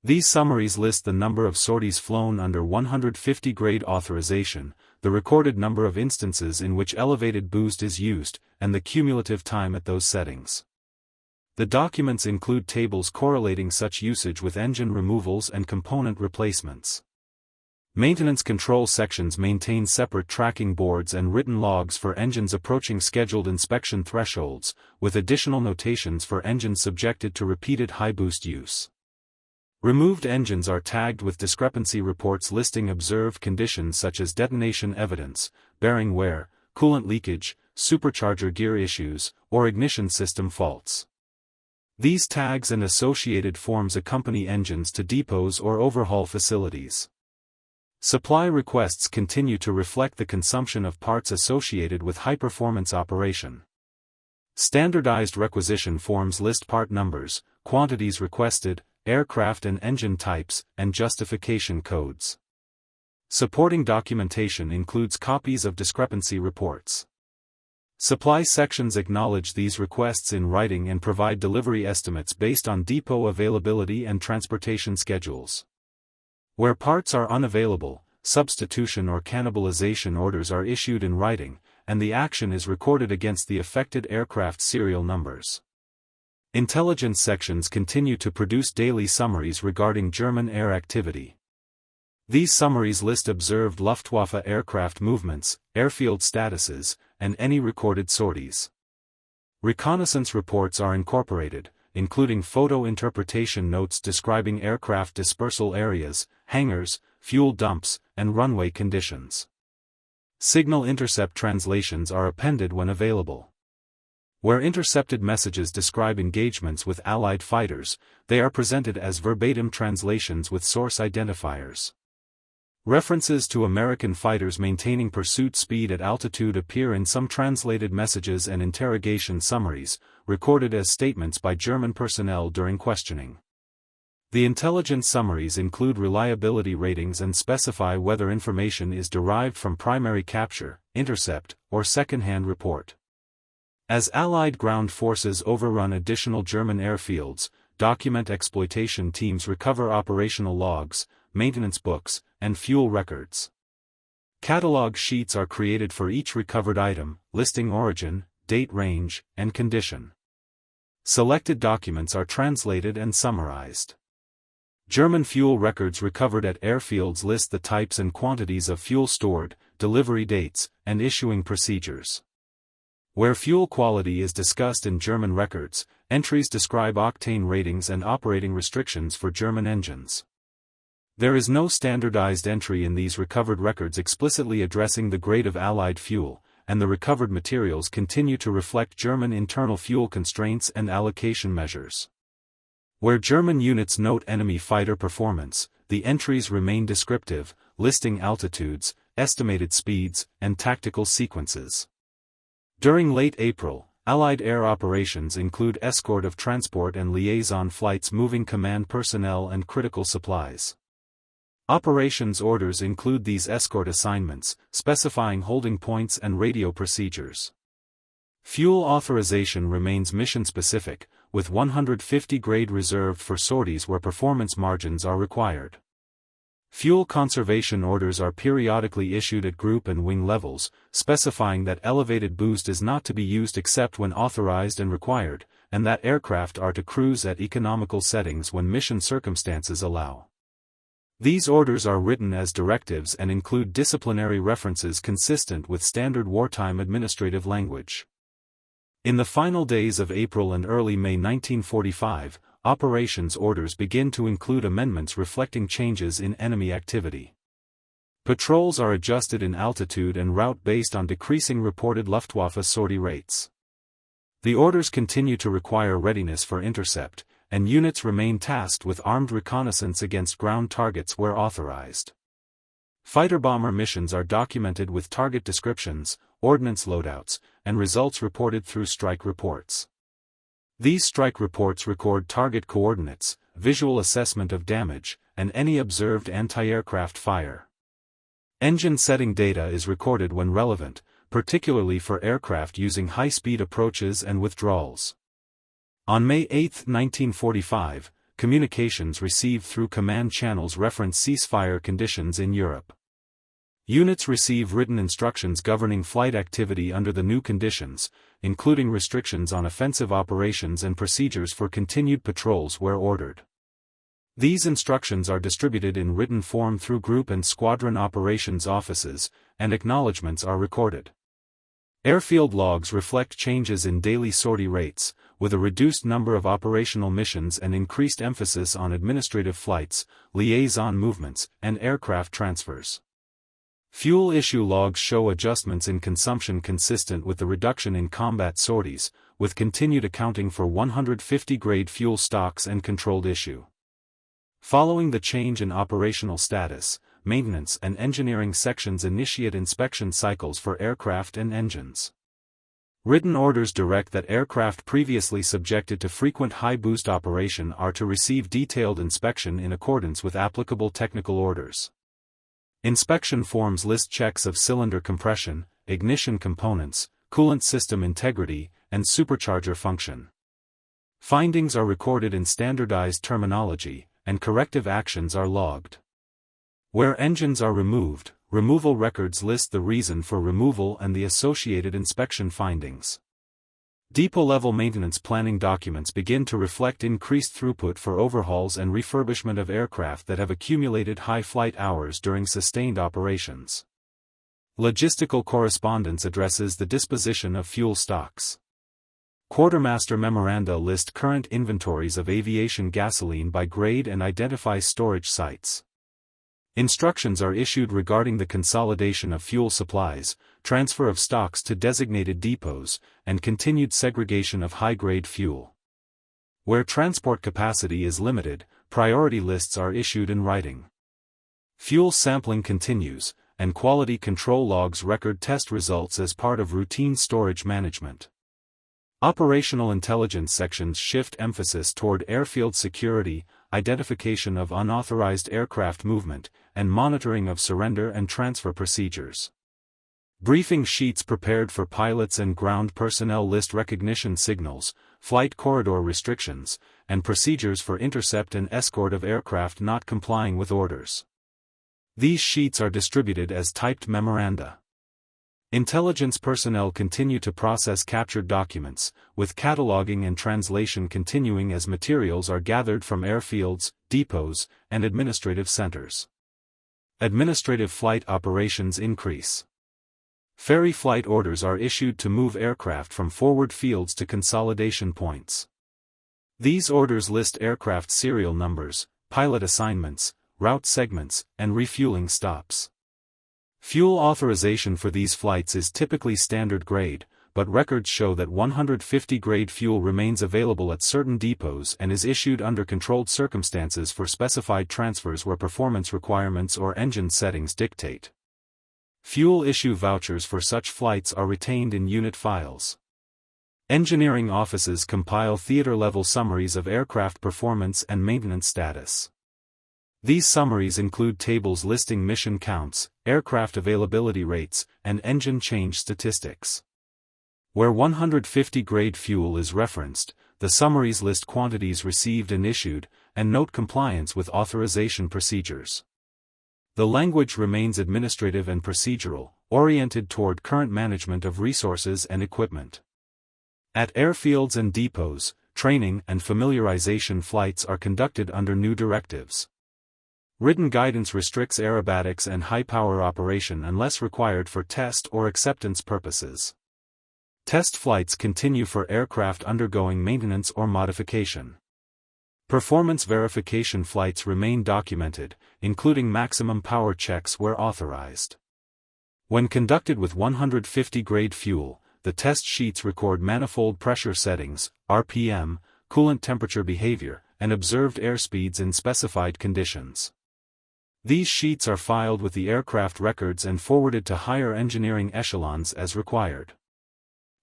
These summaries list the number of sorties flown under 150 grade authorization, the recorded number of instances in which elevated boost is used, and the cumulative time at those settings. The documents include tables correlating such usage with engine removals and component replacements. Maintenance control sections maintain separate tracking boards and written logs for engines approaching scheduled inspection thresholds, with additional notations for engines subjected to repeated high boost use. Removed engines are tagged with discrepancy reports listing observed conditions such as detonation evidence, bearing wear, coolant leakage, supercharger gear issues, or ignition system faults. These tags and associated forms accompany engines to depots or overhaul facilities. Supply requests continue to reflect the consumption of parts associated with high-performance operation. Standardized requisition forms list part numbers, quantities requested, aircraft and engine types, and justification codes. Supporting documentation includes copies of discrepancy reports. Supply sections acknowledge these requests in writing and provide delivery estimates based on depot availability and transportation schedules. Where parts are unavailable, substitution or cannibalization orders are issued in writing, and the action is recorded against the affected aircraft serial numbers. Intelligence sections continue to produce daily summaries regarding German air activity. These summaries list observed Luftwaffe aircraft movements, airfield statuses, and any recorded sorties. Reconnaissance reports are incorporated, including photo interpretation notes describing aircraft dispersal areas, hangars, fuel dumps, and runway conditions. Signal intercept translations are appended when available. Where intercepted messages describe engagements with Allied fighters, they are presented as verbatim translations with source identifiers. References to American fighters maintaining pursuit speed at altitude appear in some translated messages and interrogation summaries, recorded as statements by German personnel during questioning. The intelligence summaries include reliability ratings and specify whether information is derived from primary capture, intercept, or second-hand report. As Allied ground forces overrun additional German airfields, document exploitation teams recover operational logs, maintenance books, and fuel records. Catalog sheets are created for each recovered item, listing origin, date range, and condition. Selected documents are translated and summarized. German fuel records recovered at airfields list the types and quantities of fuel stored, delivery dates, and issuing procedures. Where fuel quality is discussed in German records, entries describe octane ratings and operating restrictions for German engines. There is no standardized entry in these recovered records explicitly addressing the grade of Allied fuel, and the recovered materials continue to reflect German internal fuel constraints and allocation measures. Where German units note enemy fighter performance, the entries remain descriptive, listing altitudes, estimated speeds, and tactical sequences. During late April, Allied air operations include escort of transport and liaison flights moving command personnel and critical supplies. Operations orders include these escort assignments, specifying holding points and radio procedures. Fuel authorization remains mission-specific, with 150 grade reserved for sorties where performance margins are required. Fuel conservation orders are periodically issued at group and wing levels, specifying that elevated boost is not to be used except when authorized and required, and that aircraft are to cruise at economical settings when mission circumstances allow. These orders are written as directives and include disciplinary references consistent with standard wartime administrative language. In the final days of April and early May 1945, operations orders begin to include amendments reflecting changes in enemy activity. Patrols are adjusted in altitude and route based on decreasing reported Luftwaffe sortie rates. The orders continue to require readiness for intercept, and units remain tasked with armed reconnaissance against ground targets where authorized. Fighter-bomber missions are documented with target descriptions, ordnance loadouts, and results reported through strike reports. These strike reports record target coordinates, visual assessment of damage, and any observed anti-aircraft fire. Engine setting data is recorded when relevant, particularly for aircraft using high-speed approaches and withdrawals. On May 8, 1945, communications received through command channels reference ceasefire conditions in Europe. Units receive written instructions governing flight activity under the new conditions, including restrictions on offensive operations and procedures for continued patrols where ordered. These instructions are distributed in written form through group and squadron operations offices, and acknowledgements are recorded. Airfield logs reflect changes in daily sortie rates, with a reduced number of operational missions and increased emphasis on administrative flights, liaison movements, and aircraft transfers. Fuel issue logs show adjustments in consumption consistent with the reduction in combat sorties, with continued accounting for 150 grade fuel stocks and controlled issue. Following the change in operational status, maintenance and engineering sections initiate inspection cycles for aircraft and engines. Written orders direct that aircraft previously subjected to frequent high-boost operation are to receive detailed inspection in accordance with applicable technical orders. Inspection forms list checks of cylinder compression, ignition components, coolant system integrity, and supercharger function. Findings are recorded in standardized terminology, and corrective actions are logged. Where engines are removed, removal records list the reason for removal and the associated inspection findings. Depot-level maintenance planning documents begin to reflect increased throughput for overhauls and refurbishment of aircraft that have accumulated high flight hours during sustained operations. Logistical correspondence addresses the disposition of fuel stocks. Quartermaster memoranda list current inventories of aviation gasoline by grade and identify storage sites. Instructions are issued regarding the consolidation of fuel supplies, transfer of stocks to designated depots, and continued segregation of high-grade fuel. Where transport capacity is limited, priority lists are issued in writing. Fuel sampling continues, and quality control logs record test results as part of routine storage management. Operational intelligence sections shift emphasis toward airfield security, identification of unauthorized aircraft movement, and monitoring of surrender and transfer procedures. Briefing sheets prepared for pilots and ground personnel list recognition signals, flight corridor restrictions, and procedures for intercept and escort of aircraft not complying with orders. These sheets are distributed as typed memoranda. Intelligence personnel continue to process captured documents, with cataloging and translation continuing as materials are gathered from airfields, depots, and administrative centers. Administrative flight operations increase. Ferry flight orders are issued to move aircraft from forward fields to consolidation points. These orders list aircraft serial numbers, pilot assignments, route segments, and refueling stops. Fuel authorization for these flights is typically standard grade, but records show that 150 grade fuel remains available at certain depots and is issued under controlled circumstances for specified transfers where performance requirements or engine settings dictate. Fuel issue vouchers for such flights are retained in unit files. Engineering offices compile theater-level summaries of aircraft performance and maintenance status. These summaries include tables listing mission counts, aircraft availability rates, and engine change statistics. Where 150 grade fuel is referenced, the summaries list quantities received and issued, and note compliance with authorization procedures. The language remains administrative and procedural, oriented toward current management of resources and equipment. At airfields and depots, training and familiarization flights are conducted under new directives. Written guidance restricts aerobatics and high-power operation unless required for test or acceptance purposes. Test flights continue for aircraft undergoing maintenance or modification. Performance verification flights remain documented, including maximum power checks where authorized. When conducted with 150 grade fuel, the test sheets record manifold pressure settings, RPM, coolant temperature behavior, and observed airspeeds in specified conditions. These sheets are filed with the aircraft records and forwarded to higher engineering echelons as required.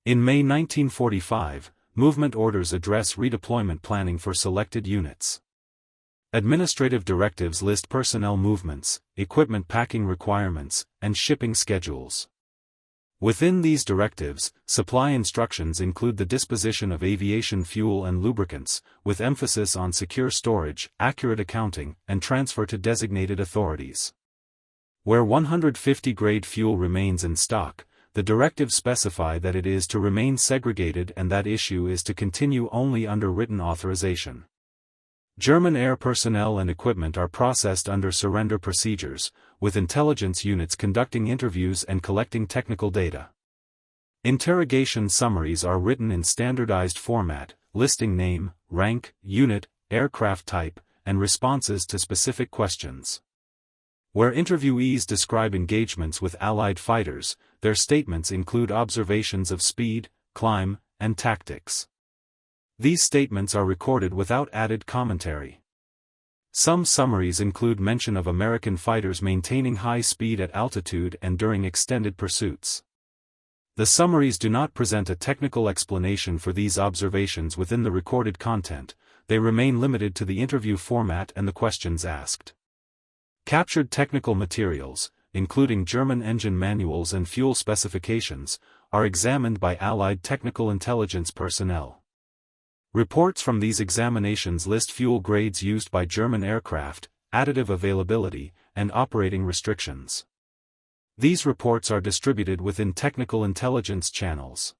In May 1945, movement orders address redeployment planning for selected units. Administrative directives list personnel movements, equipment packing requirements, and shipping schedules. Within these directives, supply instructions include the disposition of aviation fuel and lubricants, with emphasis on secure storage, accurate accounting, and transfer to designated authorities. Where 150 grade fuel remains in stock, the directives specify that it is to remain segregated and that issue is to continue only under written authorization. German air personnel and equipment are processed under surrender procedures, with intelligence units conducting interviews and collecting technical data. Interrogation summaries are written in standardized format, listing name, rank, unit, aircraft type, and responses to specific questions. Where interviewees describe engagements with Allied fighters, their statements include observations of speed, climb, and tactics. These statements are recorded without added commentary. Some summaries include mention of American fighters maintaining high speed at altitude and during extended pursuits. The summaries do not present a technical explanation for these observations within the recorded content, they remain limited to the interview format and the questions asked. Captured technical materials, including German engine manuals and fuel specifications, are examined by Allied technical intelligence personnel. Reports from these examinations list fuel grades used by German aircraft, additive availability, and operating restrictions. These reports are distributed within technical intelligence channels.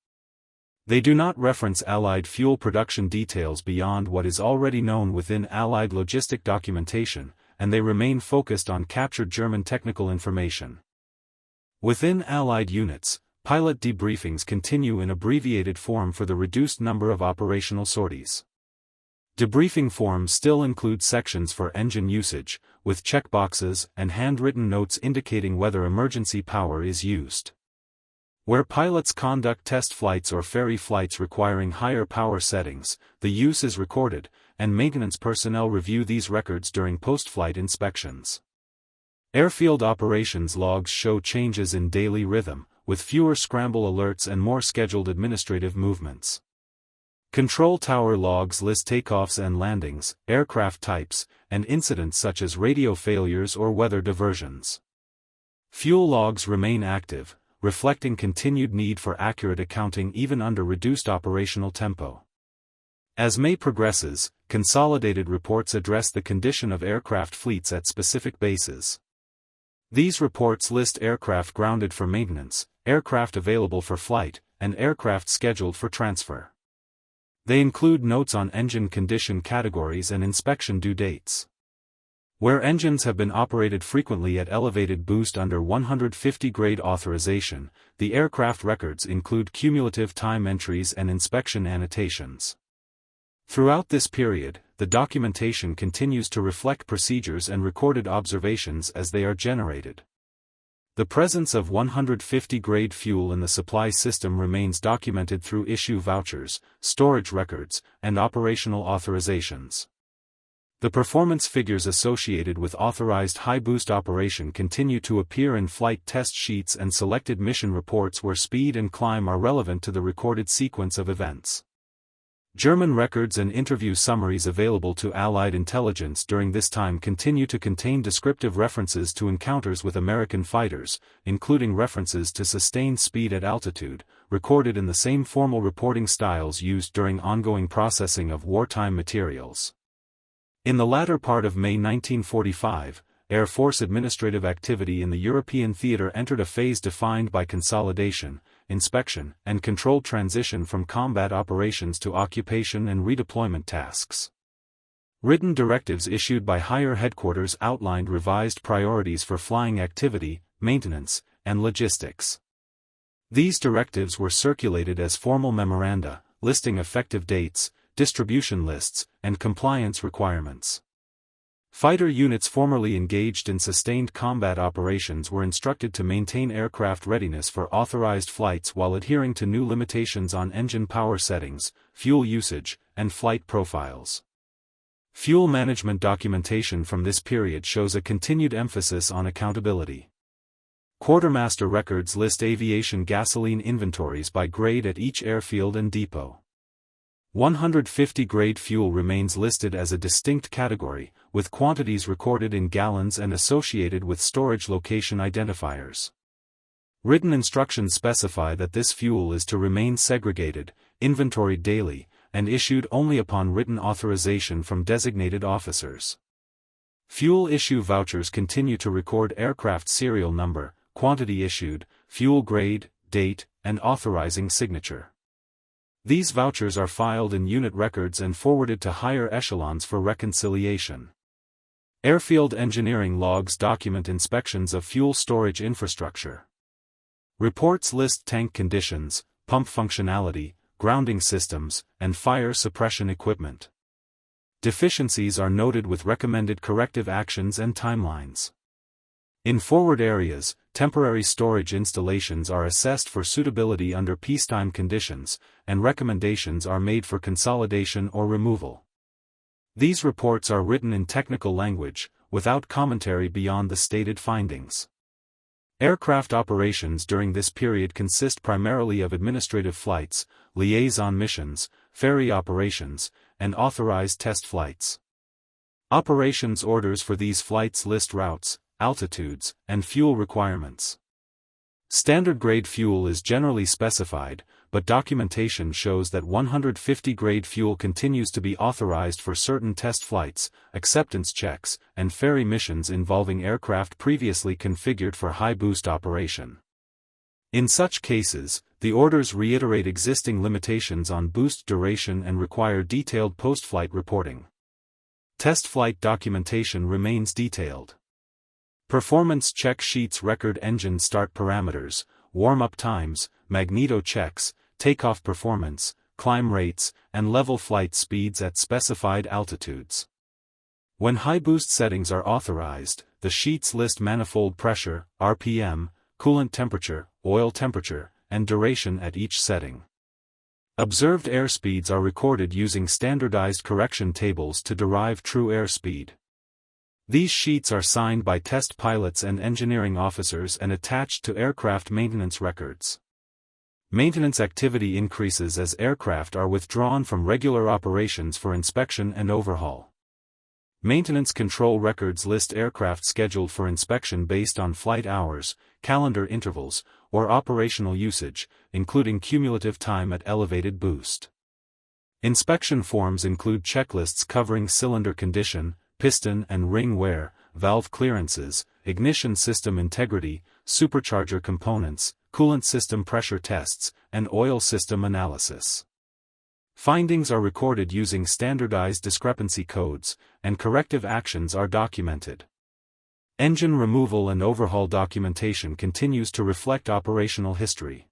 They do not reference Allied fuel production details beyond what is already known within Allied logistic documentation, and they remain focused on captured German technical information. Within Allied units, pilot debriefings continue in abbreviated form for the reduced number of operational sorties. Debriefing forms still include sections for engine usage, with checkboxes and handwritten notes indicating whether emergency power is used. Where pilots conduct test flights or ferry flights requiring higher power settings, the use is recorded, and maintenance personnel review these records during post-flight inspections. Airfield operations logs show changes in daily rhythm, with fewer scramble alerts and more scheduled administrative movements. Control tower logs list takeoffs and landings, aircraft types, and incidents such as radio failures or weather diversions. Fuel logs remain active, reflecting continued need for accurate accounting even under reduced operational tempo. As May progresses, consolidated reports address the condition of aircraft fleets at specific bases. These reports list aircraft grounded for maintenance, aircraft available for flight, and aircraft scheduled for transfer. They include notes on engine condition categories and inspection due dates. Where engines have been operated frequently at elevated boost under 150 grade authorization, the aircraft records include cumulative time entries and inspection annotations. Throughout this period, the documentation continues to reflect procedures and recorded observations as they are generated. The presence of 150 grade fuel in the supply system remains documented through issue vouchers, storage records, and operational authorizations. The performance figures associated with authorized high-boost operation continue to appear in flight test sheets and selected mission reports where speed and climb are relevant to the recorded sequence of events. German records and interview summaries available to Allied intelligence during this time continue to contain descriptive references to encounters with American fighters, including references to sustained speed at altitude, recorded in the same formal reporting styles used during ongoing processing of wartime materials. In the latter part of May 1945, Air Force administrative activity in the European theater entered a phase defined by consolidation, inspection, and controlled transition from combat operations to occupation and redeployment tasks. Written directives issued by higher headquarters outlined revised priorities for flying activity, maintenance, and logistics. These directives were circulated as formal memoranda, listing effective dates, distribution lists, and compliance requirements. Fighter units formerly engaged in sustained combat operations were instructed to maintain aircraft readiness for authorized flights while adhering to new limitations on engine power settings, fuel usage, and flight profiles. Fuel management documentation from this period shows a continued emphasis on accountability. Quartermaster records list aviation gasoline inventories by grade at each airfield and depot. 150 grade fuel remains listed as a distinct category, with quantities recorded in gallons and associated with storage location identifiers. Written instructions specify that this fuel is to remain segregated, inventoried daily, and issued only upon written authorization from designated officers. Fuel issue vouchers continue to record aircraft serial number, quantity issued, fuel grade, date, and authorizing signature. These vouchers are filed in unit records and forwarded to higher echelons for reconciliation. Airfield engineering logs document inspections of fuel storage infrastructure. Reports list tank conditions, pump functionality, grounding systems, and fire suppression equipment. Deficiencies are noted with recommended corrective actions and timelines. In forward areas, temporary storage installations are assessed for suitability under peacetime conditions, and recommendations are made for consolidation or removal. These reports are written in technical language, without commentary beyond the stated findings. Aircraft operations during this period consist primarily of administrative flights, liaison missions, ferry operations, and authorized test flights. Operations orders for these flights list routes, altitudes, and fuel requirements. Standard grade fuel is generally specified, but documentation shows that 150 grade fuel continues to be authorized for certain test flights, acceptance checks, and ferry missions involving aircraft previously configured for high boost operation. In such cases, the orders reiterate existing limitations on boost duration and require detailed post-flight reporting. Test flight documentation remains detailed. Performance check sheets record engine start parameters, warm-up times, magneto checks, takeoff performance, climb rates, and level flight speeds at specified altitudes. When high boost settings are authorized, the sheets list manifold pressure, RPM, coolant temperature, oil temperature, and duration at each setting. Observed airspeeds are recorded using standardized correction tables to derive true airspeed. These sheets are signed by test pilots and engineering officers and attached to aircraft maintenance records. Maintenance activity increases as aircraft are withdrawn from regular operations for inspection and overhaul. Maintenance control records list aircraft scheduled for inspection based on flight hours, calendar intervals, or operational usage, including cumulative time at elevated boost. Inspection forms include checklists covering cylinder condition, piston and ring wear, valve clearances, ignition system integrity, supercharger components, coolant system pressure tests, and oil system analysis. Findings are recorded using standardized discrepancy codes, and corrective actions are documented. Engine removal and overhaul documentation continues to reflect operational history.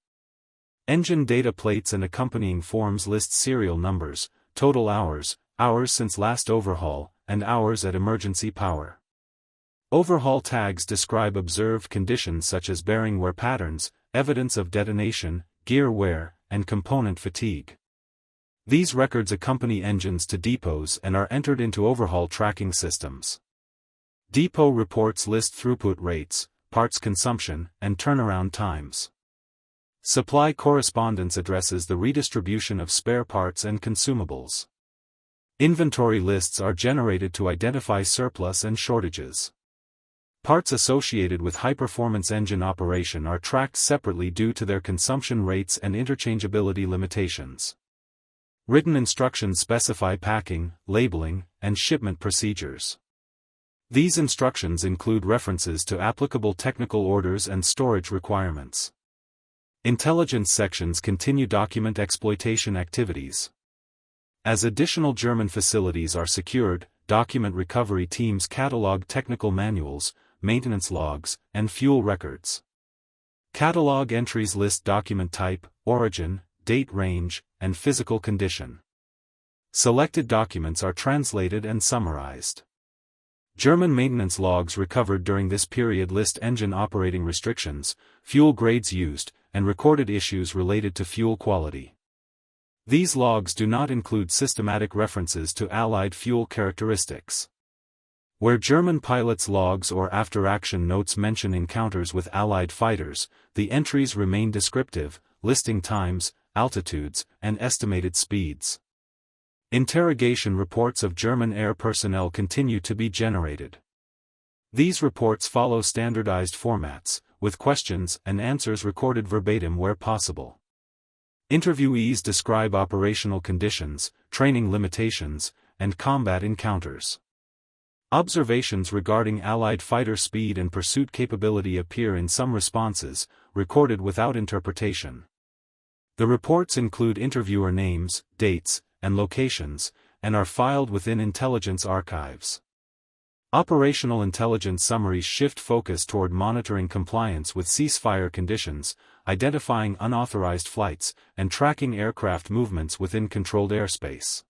Engine data plates and accompanying forms list serial numbers, total hours, hours since last overhaul, and hours at emergency power. Overhaul tags describe observed conditions such as bearing wear patterns, evidence of detonation, gear wear, and component fatigue. These records accompany engines to depots and are entered into overhaul tracking systems. Depot reports list throughput rates, parts consumption, and turnaround times. Supply correspondence addresses the redistribution of spare parts and consumables. Inventory lists are generated to identify surplus and shortages. Parts associated with high-performance engine operation are tracked separately due to their consumption rates and interchangeability limitations. Written instructions specify packing, labeling, and shipment procedures. These instructions include references to applicable technical orders and storage requirements. Intelligence sections continue document exploitation activities. As additional German facilities are secured, document recovery teams catalog technical manuals, maintenance logs, and fuel records. Catalog entries list document type, origin, date range, and physical condition. Selected documents are translated and summarized. German maintenance logs recovered during this period list engine operating restrictions, fuel grades used, and recorded issues related to fuel quality. These logs do not include systematic references to Allied fuel characteristics. Where German pilots' logs or after-action notes mention encounters with Allied fighters, the entries remain descriptive, listing times, altitudes, and estimated speeds. Interrogation reports of German air personnel continue to be generated. These reports follow standardized formats, with questions and answers recorded verbatim where possible. Interviewees describe operational conditions, training limitations, and combat encounters. Observations regarding Allied fighter speed and pursuit capability appear in some responses, recorded without interpretation. The reports include interviewer names, dates, and locations, and are filed within intelligence archives. Operational intelligence summaries shift focus toward monitoring compliance with ceasefire conditions, identifying unauthorized flights, and tracking aircraft movements within controlled airspace.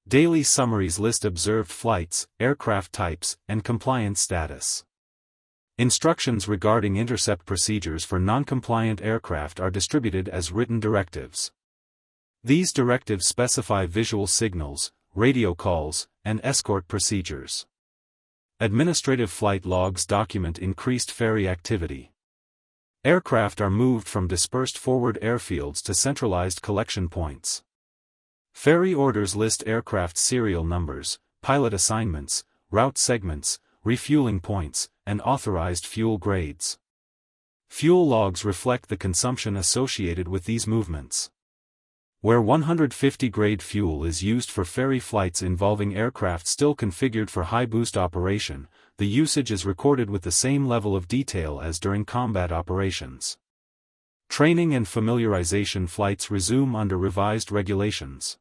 Daily summaries list observed flights, aircraft types, and compliance status. Instructions regarding intercept procedures for non-compliant aircraft are distributed as written directives. These directives specify visual signals, radio calls, and escort procedures. Administrative flight logs document increased ferry activity. Aircraft are moved from dispersed forward airfields to centralized collection points. Ferry orders list aircraft serial numbers, pilot assignments, route segments, refueling points, and authorized fuel grades. Fuel logs reflect the consumption associated with these movements. Where 150 grade fuel is used for ferry flights involving aircraft still configured for high boost operation, the usage is recorded with the same level of detail as during combat operations. Training and familiarization flights resume under revised regulations.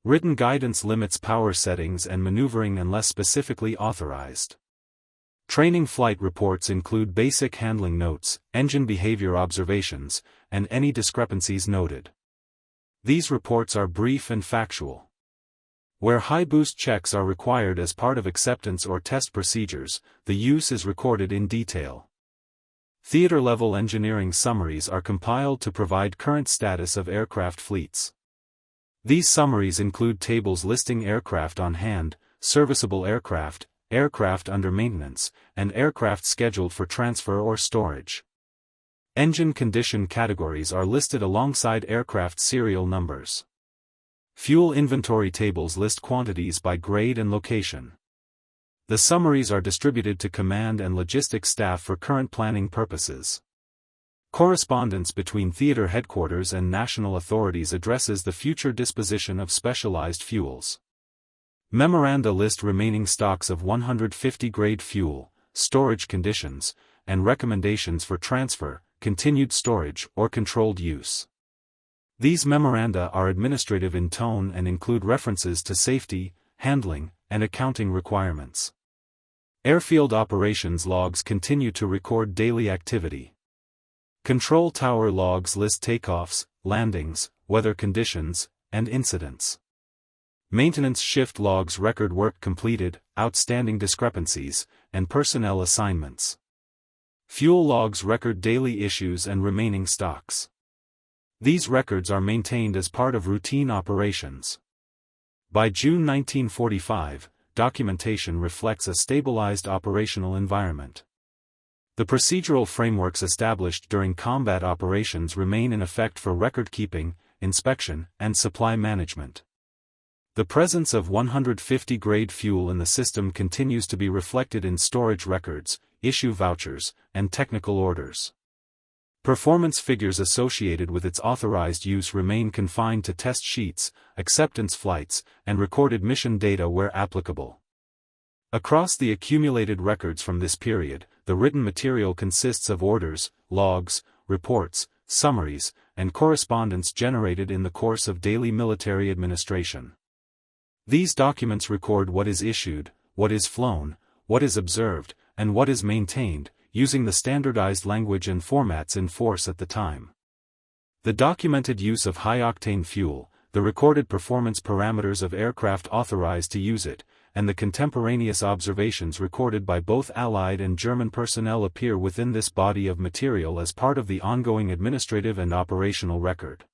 Written guidance limits power settings and maneuvering unless specifically authorized. Training flight reports include basic handling notes, engine behavior observations, and any discrepancies noted. These reports are brief and factual. Where high boost checks are required as part of acceptance or test procedures, the use is recorded in detail. Theater-level engineering summaries are compiled to provide current status of aircraft fleets. These summaries include tables listing aircraft on hand, serviceable aircraft, aircraft under maintenance, and aircraft scheduled for transfer or storage. Engine condition categories are listed alongside aircraft serial numbers. Fuel inventory tables list quantities by grade and location. The summaries are distributed to command and logistics staff for current planning purposes. Correspondence between theater headquarters and national authorities addresses the future disposition of specialized fuels. Memoranda list remaining stocks of 150 grade fuel, storage conditions, and recommendations for transfer, continued storage, or controlled use. These memoranda are administrative in tone and include references to safety, handling, and accounting requirements. Airfield operations logs continue to record daily activity. Control tower logs list takeoffs, landings, weather conditions, and incidents. Maintenance shift logs record work completed, outstanding discrepancies, and personnel assignments. Fuel logs record daily issues and remaining stocks. These records are maintained as part of routine operations. By June 1945, documentation reflects a stabilized operational environment. The procedural frameworks established during combat operations remain in effect for record-keeping, inspection, and supply management. The presence of 150 grade fuel in the system continues to be reflected in storage records, issue vouchers, and technical orders. Performance figures associated with its authorized use remain confined to test sheets, acceptance flights, and recorded mission data where applicable. Across the accumulated records from this period, the written material consists of orders, logs, reports, summaries, and correspondence generated in the course of daily military administration. These documents record what is issued, what is flown, what is observed, and what is maintained, using the standardized language and formats in force at the time. The documented use of high-octane fuel, the recorded performance parameters of aircraft authorized to use it, and the contemporaneous observations recorded by both Allied and German personnel appear within this body of material as part of the ongoing administrative and operational record.